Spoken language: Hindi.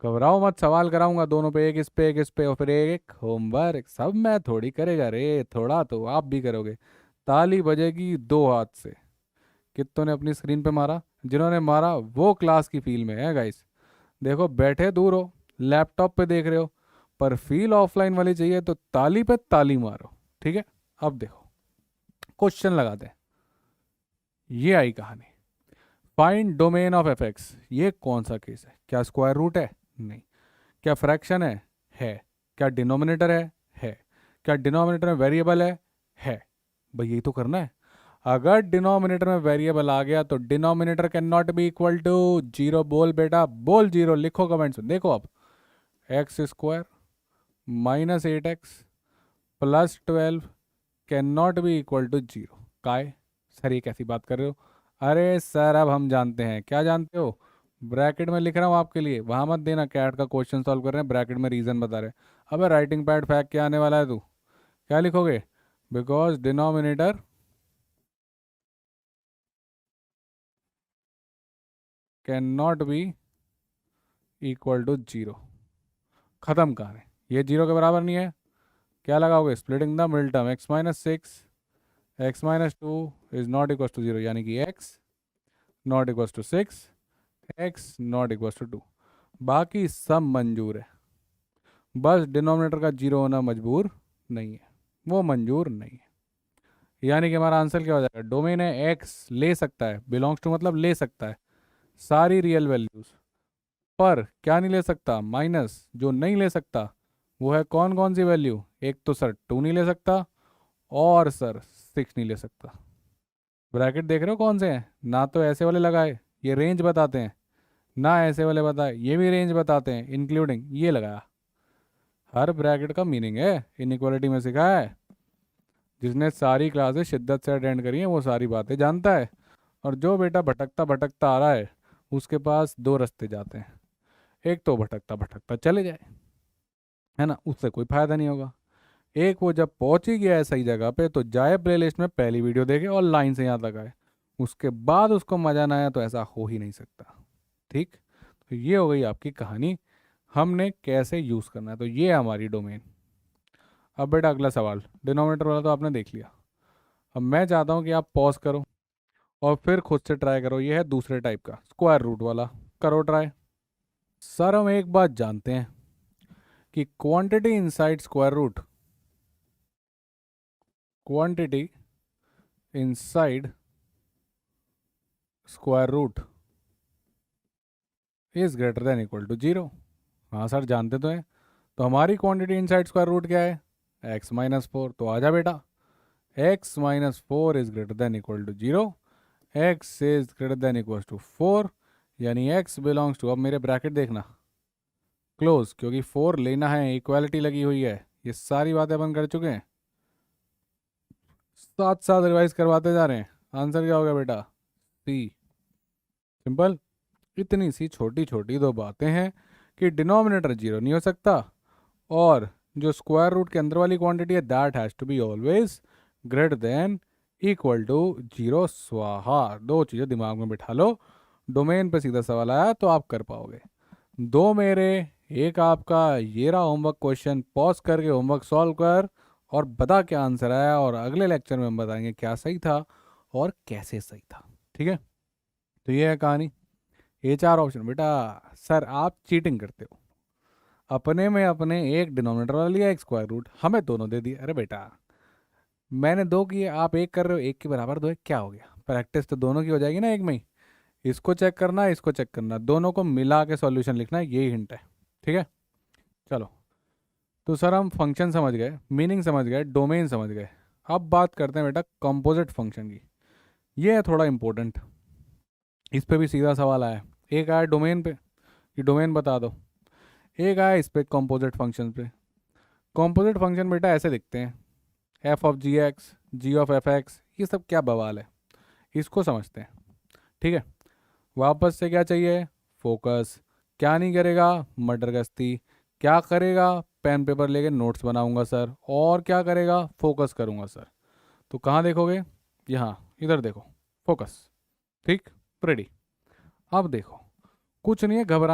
घबराओ मत, सवाल कराऊंगा दोनों पे, एक इस पे एक इस पे, और फिर एक होमवर्क। सब मैं थोड़ी करेगा रे, थोड़ा तो आप भी करोगे। ताली बजेगी दो हाथ से। कितनों ने अपनी स्क्रीन पे मारा? जिन्होंने मारा वो क्लास की फील में है गाइस। देखो बैठे दूर हो, लैपटॉप पे देख रहे हो, पर फील ऑफलाइन वाली चाहिए तो ताली पे ताली मारो। ठीक है, अब देखो क्वेश्चन लगाते हैं। ये आई कहानी। Find domain of f x. ये कौन सा केस है? क्या स्क्वायर रूट है? नहीं। क्या फ्रैक्शन है? है। क्या डिनोमिनेटर है? क्या डिनोमिनेटर में वेरिएबल है। भाई यही तो करना है। अगर डिनोमिनेटर में वेरिएबल आ गया तो denominator can not be equal to zero. बोल बेटा बोल जीरो, लिखो कमेंट्स में। देखो अब, x square minus 8x plus 12 can not be equal to zero. काय सर ये कैसी बात कर रहे हो? अरे सर अब हम जानते हैं। क्या जानते हो? ब्रैकेट में लिख रहा हूँ आपके लिए, वहां मत देना कैट का क्वेश्चन सॉल्व कर रहे हैं, ब्रैकेट में रीजन बता रहे हैं। अबे राइटिंग पैड फेंक के आने वाला है तू। क्या लिखोगे? Because denominator can not be equal to zero. खत्म कहानी। ये जीरो के बराबर नहीं है। क्या लगाओगे? Splitting the middle term, x minus six x minus two is not equal to zero, यानी कि x not equal to six, x not equal to two. बाकी सब मंजूर है, बस डिनोमिनेटर का जीरो होना मजबूर नहीं है, वो मंजूर नहीं है। यानी कि हमारा आंसर क्या हो जाएगा? डोमेन है एक्स, ले सकता है, बिलोंग्स टू मतलब ले सकता है सारी रियल वैल्यूज, पर क्या नहीं ले सकता? माइनस। जो नहीं ले सकता वो है कौन कौन सी वैल्यू? एक तो सर टू नहीं ले सकता, और सर सिक्स नहीं ले सकता। ब्रैकेट देख रहे हो कौन से हैं? ना तो ऐसे वाले लगाए, ये रेंज बताते हैं, ना ऐसे वाले बताए, ये भी रेंज बताते हैं, इंक्लूडिंग ये लगाया। हर ब्रैकेट का मीनिंग है, इनइक्वालिटी में सिखाया है। जिसने सारी क्लासेस शिद्दत से अटेंड करी हैं वो सारी बातें जानता है। और जो बेटा भटकता भटकता आ रहा है, उसके पास दो रास्ते जाते हैं। एक तो भटकता भटकता चले जाए, है ना, उससे कोई फायदा नहीं होगा। एक वो जब पहुंच ही गया है सही जगह पे, तो जाए प्लेलिस्ट में पहली वीडियो देखे और लाइन से यहाँ तक आए। उसके बाद उसको मजा ना आया तो ऐसा हो ही नहीं सकता। ठीक, तो ये हो गई आपकी कहानी, हमने कैसे यूज़ करना है। तो ये है हमारी डोमेन। अब बेटा अगला सवाल, डिनोमिनेटर वाला तो आपने देख लिया। अब मैं चाहता हूँ कि आप पॉज करो और फिर खुद से ट्राई करो। ये है दूसरे टाइप का, स्क्वायर रूट वाला। करो ट्राई। सर हम एक बात जानते हैं कि quantity inside square root, quantity inside square root is greater than equal to zero. हाँ सर जानते तो हैं। तो हमारी क्वांटिटी इनसाइड स्क्वायर रूट क्या है? X minus four. तो आजा बेटा, x minus four is greater than equal to zero. X is greater than equal to four, यानी एक्स बिलोंग्स टू, अब मेरे ब्रैकेट देखना क्लोज, क्योंकि फोर लेना है, इक्वालिटी लगी हुई है। ये सारी बातें अपन कर चुके हैं, साथ साथ रिवाइज करवाते जा रहे हैं। आंसर क्या हो गया बेटा? सी। सिंपल। इतनी सी छोटी छोटी दो बातें हैं कि डिनोमिनेटर जीरो नहीं हो सकता, और जो स्क्वायर रूट के अंदर वाली क्वांटिटी है that has to be always greater than equal to zero. स्वाहा। दो चीज़ें दिमाग में बिठा लो, डोमेन पे सीधा सवाल आया तो आप कर पाओगे। दो मेरे, एक आपका। ये रहा होमवर्क क्वेश्चन, पॉज करके होमवर्क सॉल्व कर और बता क्या आंसर आया, और अगले लेक्चर में हम बताएंगे क्या सही था और कैसे सही था। ठीक है, तो ये है कहानी। ये चार ऑप्शन बेटा। सर आप चीटिंग करते हो, अपने में अपने एक डिनोमिनेटर वाला लिया, एक स्क्वायर रूट, हमें दोनों दे दिए। अरे बेटा मैंने दो किए, आप एक कर रहे हो, एक के बराबर दो है, क्या हो गया? प्रैक्टिस तो दोनों की हो जाएगी ना एक में ही। इसको चेक करना, इसको चेक करना, दोनों को मिला के सॉल्यूशन लिखना है, यही हिंट है। ठीक है, चलो। तो सर हम फंक्शन समझ गए, मीनिंग समझ गए, डोमेन समझ गए। अब बात करते हैं बेटा कंपोजिट फंक्शन की। ये है थोड़ा इंपॉर्टेंट, इस पे भी सीधा सवाल आया। एक आया डोमेन पे कि डोमेन बता दो, एक आया इस पे कंपोजिट फंक्शन पे। कंपोजिट फंक्शन बेटा ऐसे दिखते हैं, f of g x, g of f x, ये सब क्या बवाल है, इसको समझते हैं। ठीक है, वापस से क्या चाहिए? फोकस। क्या नहीं करेगा? मर्डर गश्ती। क्या करेगा? पेन पेपर लेके नोट्स बनाऊंगा सर। और क्या करेगा? फोकस करूंगा सर। तो कहाँ देखोगे? यहाँ, इधर देखो, फोकस। ठीक, रेडी। अब देखो, कुछ नहीं है, घबरा